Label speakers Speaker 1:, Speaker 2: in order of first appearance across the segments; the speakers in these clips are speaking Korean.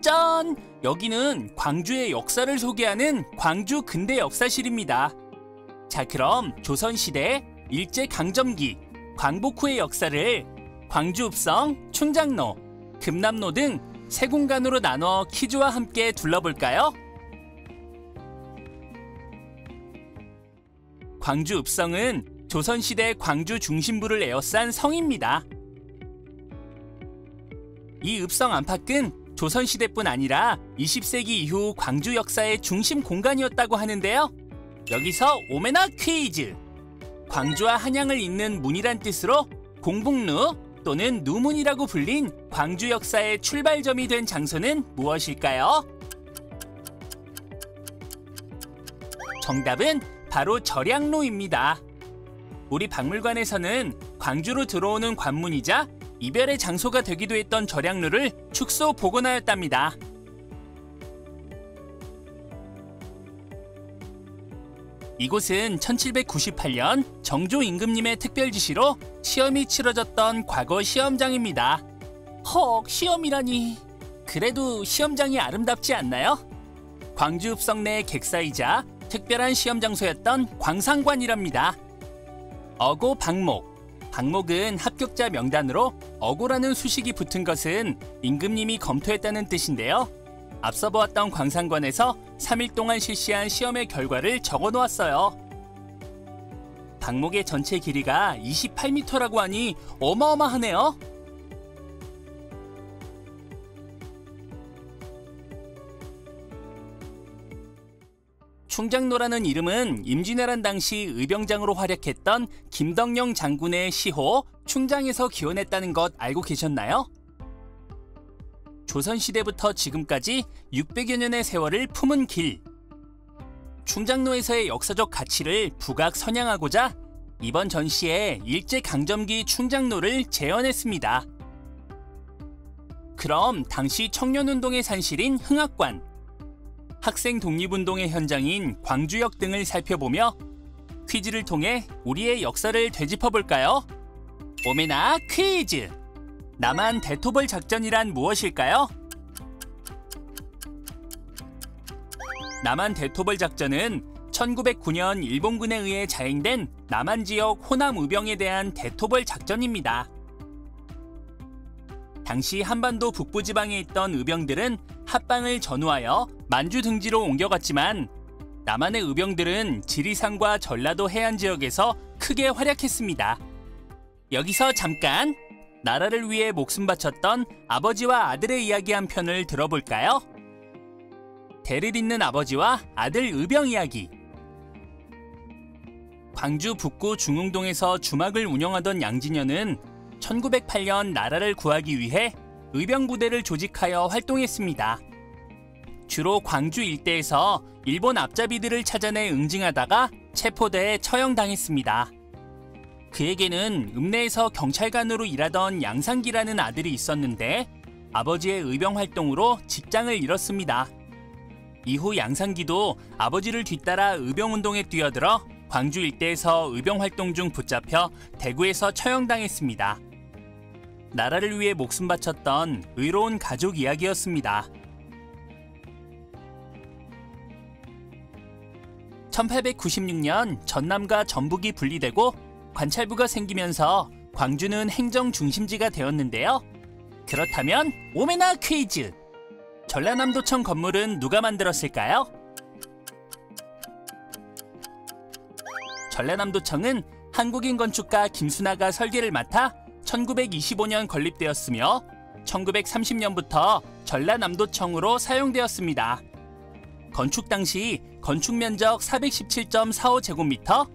Speaker 1: 짠! 여기는 광주의 역사를 소개하는 광주 근대 역사실입니다. 자, 그럼 조선시대, 일제강점기, 광복 후의 역사를 광주 읍성, 충장로, 금남로 등 세 공간으로 나눠 퀴즈와 함께 둘러볼까요? 광주 읍성은 조선시대 광주 중심부를 에워싼 성입니다. 이 읍성 안팎은 조선시대뿐 아니라 20세기 이후 광주 역사의 중심 공간이었다고 하는데요. 여기서 오메나 퀴즈! 광주와 한양을 잇는 문이란 뜻으로 공북루 또는 누문이라고 불린 광주 역사의 출발점이 된 장소는 무엇일까요? 정답은 바로 절양로입니다. 우리 박물관에서는 광주로 들어오는 관문이자 이별의 장소가 되기도 했던 절양로를 축소 복원하였답니다. 이곳은 1798년 정조 임금님의 특별 지시로 시험이 치러졌던 과거 시험장입니다. 헉, 시험이라니. 그래도 시험장이 아름답지 않나요? 광주 읍성 내 객사이자 특별한 시험 장소였던 광상관이랍니다. 어고 방목. 방목은 합격자 명단으로 어고라는 수식이 붙은 것은 임금님이 검토했다는 뜻인데요. 앞서 보았던 광상관에서 3일 동안 실시한 시험의 결과를 적어 놓았어요. 방목의 전체 길이가 28m라고 하니 어마어마하네요. 충장로라는 이름은 임진왜란 당시 의병장으로 활약했던 김덕령 장군의 시호 충장에서 기원했다는 것 알고 계셨나요? 조선시대부터 지금까지 600여 년의 세월을 품은 길. 충장로에서의 역사적 가치를 부각 선양하고자 이번 전시에 일제강점기 충장로를 재현했습니다. 그럼 당시 청년운동의 산실인 흥학관, 학생 독립운동의 현장인 광주역 등을 살펴보며 퀴즈를 통해 우리의 역사를 되짚어볼까요? 오메나 퀴즈! 남한 대토벌 작전이란 무엇일까요? 남한 대토벌 작전은 1909년 일본군에 의해 자행된 남한 지역 호남 의병에 대한 대토벌 작전입니다. 당시 한반도 북부지방에 있던 의병들은 합방을 전후하여 만주 등지로 옮겨갔지만 남한의 의병들은 지리산과 전라도 해안 지역에서 크게 활약했습니다. 여기서 잠깐! 나라를 위해 목숨 바쳤던 아버지와 아들의 이야기 한 편을 들어볼까요? 대를 잇는 아버지와 아들 의병 이야기. 광주 북구 중흥동에서 주막을 운영하던 양진현은 1908년 나라를 구하기 위해 의병 부대를 조직하여 활동했습니다. 주로 광주 일대에서 일본 앞잡이들을 찾아내 응징하다가 체포돼 처형당했습니다. 그에게는 읍내에서 경찰관으로 일하던 양상기라는 아들이 있었는데 아버지의 의병 활동으로 직장을 잃었습니다. 이후 양상기도 아버지를 뒤따라 의병운동에 뛰어들어 광주 일대에서 의병 활동 중 붙잡혀 대구에서 처형당했습니다. 나라를 위해 목숨 바쳤던 의로운 가족 이야기였습니다. 1896년 전남과 전북이 분리되고 관찰부가 생기면서 광주는 행정 중심지가 되었는데요. 그렇다면 오메나 퀴즈! 전라남도청 건물은 누가 만들었을까요? 전라남도청은 한국인 건축가 김순아가 설계를 맡아 1925년 건립되었으며 1930년부터 전라남도청으로 사용되었습니다. 건축 당시 건축 면적 417.45제곱미터,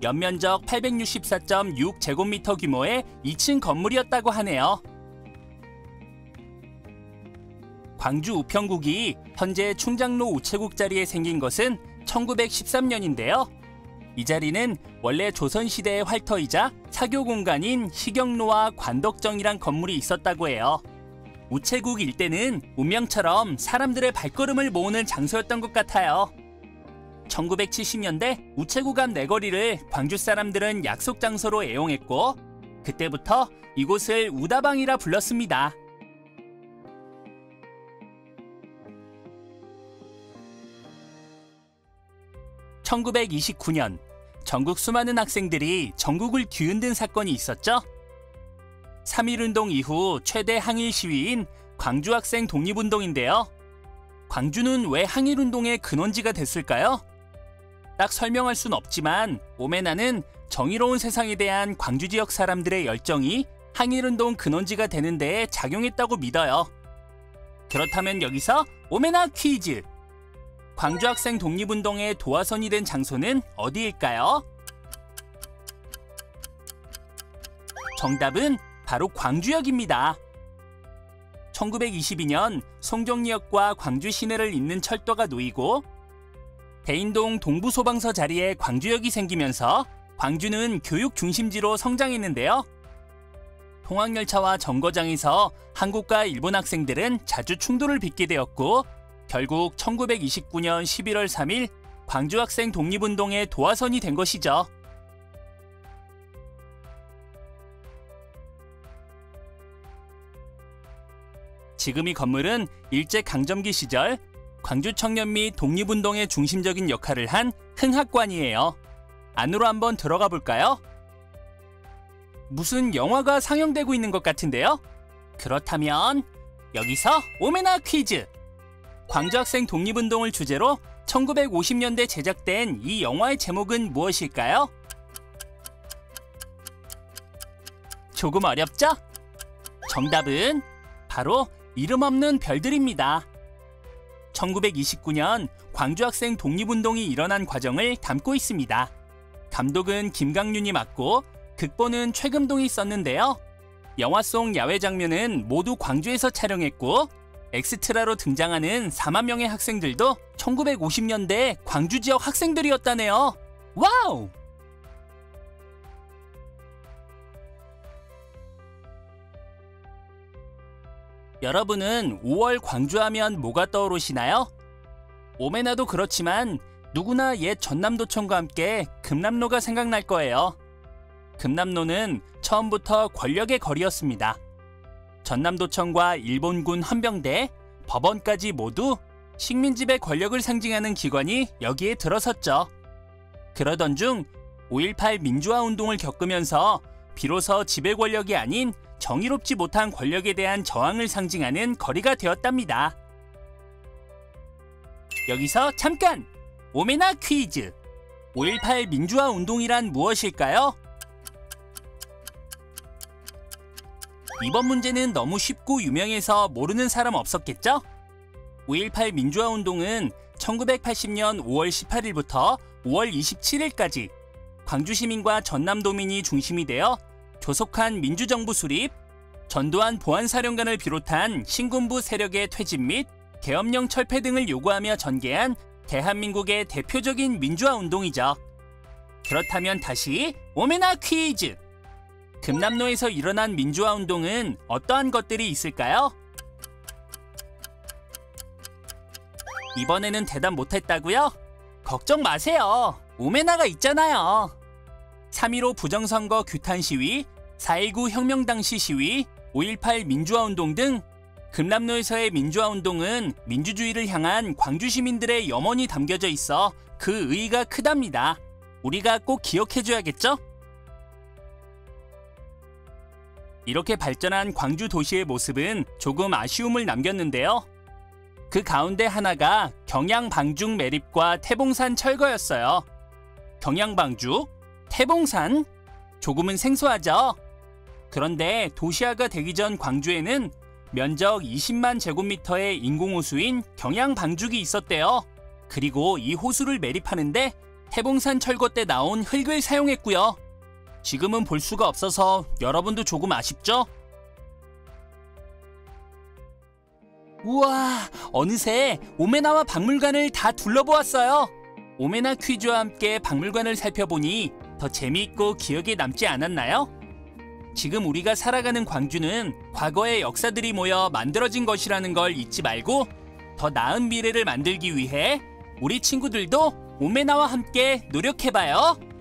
Speaker 1: 연면적 864.6제곱미터 규모의 2층 건물이었다고 하네요. 광주 우평국이 현재 충장로 우체국 자리에 생긴 것은 1913년인데요. 이 자리는 원래 조선시대의 활터이자 사교 공간인 식경로와 관덕정이란 건물이 있었다고 해요. 우체국 일대는 운명처럼 사람들의 발걸음을 모으는 장소였던 것 같아요. 1970년대 우체국 앞 내거리를 광주 사람들은 약속 장소로 애용했고 그때부터 이곳을 우다방이라 불렀습니다. 1929년 전국 수많은 학생들이 전국을 뒤흔든 사건이 있었죠. 3.1운동 이후 최대 항일 시위인 광주학생 독립운동인데요. 광주는 왜 항일운동의 근원지가 됐을까요? 딱 설명할 순 없지만 오메나는 정의로운 세상에 대한 광주 지역 사람들의 열정이 항일운동 근원지가 되는 데에 작용했다고 믿어요. 그렇다면 여기서 오메나 퀴즈! 광주학생 독립운동의 도화선이 된 장소는 어디일까요? 정답은 바로 광주역입니다. 1922년 송정리역과 광주 시내를 잇는 철도가 놓이고 대인동 동부소방서 자리에 광주역이 생기면서 광주는 교육 중심지로 성장했는데요. 통학열차와 정거장에서 한국과 일본 학생들은 자주 충돌을 빚게 되었고 결국 1929년 11월 3일 광주학생 독립운동의 도화선이 된 것이죠. 지금 이 건물은 일제강점기 시절 광주 청년 및 독립운동의 중심적인 역할을 한 흥학관이에요. 안으로 한번 들어가 볼까요? 무슨 영화가 상영되고 있는 것 같은데요? 그렇다면 여기서 오메나 퀴즈! 광주학생 독립운동을 주제로 1950년대 제작된 이 영화의 제목은 무엇일까요? 조금 어렵죠? 정답은 바로 이름 없는 별들입니다. 1929년 광주학생 독립운동이 일어난 과정을 담고 있습니다. 감독은 김강윤이 맡고 극본은 최금동이 썼는데요. 영화 속 야외 장면은 모두 광주에서 촬영했고 엑스트라로 등장하는 4만 명의 학생들도 1950년대 광주 지역 학생들이었다네요. 와우! 여러분은 5월 광주하면 뭐가 떠오르시나요? 오메나도 그렇지만 누구나 옛 전남도청과 함께 금남로가 생각날 거예요. 금남로는 처음부터 권력의 거리였습니다. 전남도청과 일본군 헌병대, 법원까지 모두 식민지배 권력을 상징하는 기관이 여기에 들어섰죠. 그러던 중 5.18 민주화운동을 겪으면서 비로소 지배 권력이 아닌 정의롭지 못한 권력에 대한 저항을 상징하는 거리가 되었답니다. 여기서 잠깐! 오메나 퀴즈! 5.18 민주화운동이란 무엇일까요? 이번 문제는 너무 쉽고 유명해서 모르는 사람 없었겠죠? 5.18 민주화운동은 1980년 5월 18일부터 5월 27일까지 광주시민과 전남도민이 중심이 되어 조속한 민주정부 수립, 전두환 보안사령관을 비롯한 신군부 세력의 퇴진 및 계엄령 철폐 등을 요구하며 전개한 대한민국의 대표적인 민주화운동이죠. 그렇다면 다시 오메나 퀴즈! 금남로에서 일어난 민주화운동은 어떠한 것들이 있을까요? 이번에는 대답 못했다고요? 걱정 마세요. 오메나가 있잖아요. 3.15 부정선거 규탄 시위, 4.19 혁명 당시 시위, 5.18 민주화운동 등 금남로에서의 민주화운동은 민주주의를 향한 광주 시민들의 염원이 담겨져 있어 그 의의가 크답니다. 우리가 꼭 기억해줘야겠죠? 이렇게 발전한 광주 도시의 모습은 조금 아쉬움을 남겼는데요. 그 가운데 하나가 경양방중 매립과 태봉산 철거였어요. 경양방주? 태봉산? 조금은 생소하죠? 그런데 도시화가 되기 전 광주에는 면적 20만 제곱미터의 인공호수인 경양방죽이 있었대요. 그리고 이 호수를 매립하는데 태봉산 철거 때 나온 흙을 사용했고요. 지금은 볼 수가 없어서 여러분도 조금 아쉽죠? 우와, 어느새 오메나와 박물관을 다 둘러보았어요. 오메나 퀴즈와 함께 박물관을 살펴보니 더 재미있고 기억에 남지 않았나요? 지금 우리가 살아가는 광주는 과거의 역사들이 모여 만들어진 것이라는 걸 잊지 말고 더 나은 미래를 만들기 위해 우리 친구들도 오메나와 함께 노력해봐요.